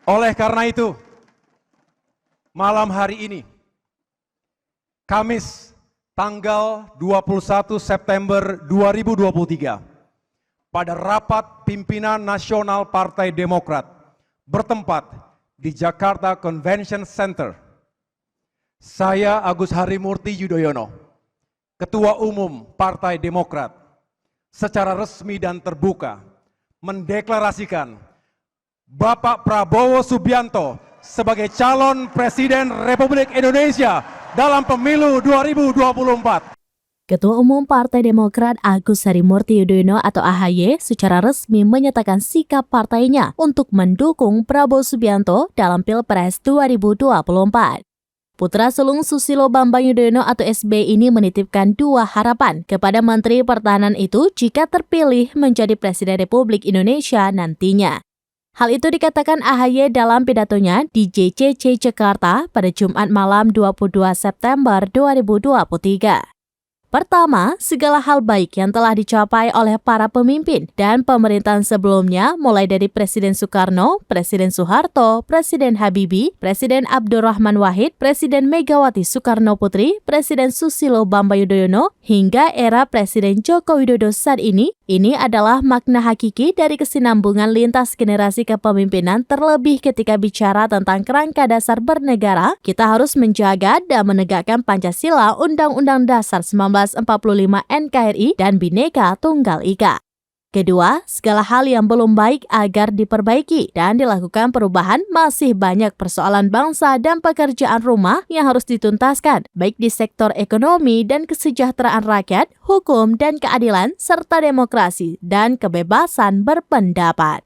Oleh karena itu, malam hari ini, Kamis tanggal 21 September 2023, pada rapat pimpinan nasional Partai Demokrat bertempat di Jakarta Convention Center, saya Agus Harimurti Yudhoyono, Ketua Umum Partai Demokrat, secara resmi dan terbuka mendeklarasikan Bapak Prabowo Subianto sebagai calon Presiden Republik Indonesia dalam pemilu 2024. Ketua Umum Partai Demokrat Agus Harimurti Yudhoyono atau AHY secara resmi menyatakan sikap partainya untuk mendukung Prabowo Subianto dalam Pilpres 2024. Putra sulung Susilo Bambang Yudhoyono atau SBY ini menitipkan dua harapan kepada Menteri Pertahanan itu jika terpilih menjadi Presiden Republik Indonesia nantinya. Hal itu dikatakan AHY dalam pidatonya di JCC Jakarta pada Jumat malam 22 September 2023. Pertama, segala hal baik yang telah dicapai oleh para pemimpin dan pemerintahan sebelumnya mulai dari Presiden Soekarno, Presiden Soeharto, Presiden Habibie, Presiden Abdurrahman Wahid, Presiden Megawati Soekarno Putri, Presiden Susilo Bambang Yudhoyono, hingga era Presiden Joko Widodo saat ini adalah makna hakiki dari kesinambungan lintas generasi kepemimpinan terlebih ketika bicara tentang kerangka dasar bernegara, kita harus menjaga dan menegakkan Pancasila, Undang-Undang Dasar 1945 NKRI, dan Bhinneka Tunggal Ika. Kedua, segala hal yang belum baik agar diperbaiki dan dilakukan perubahan. Masih banyak persoalan bangsa dan pekerjaan rumah yang harus dituntaskan, baik di sektor ekonomi dan kesejahteraan rakyat, hukum dan keadilan, serta demokrasi dan kebebasan berpendapat.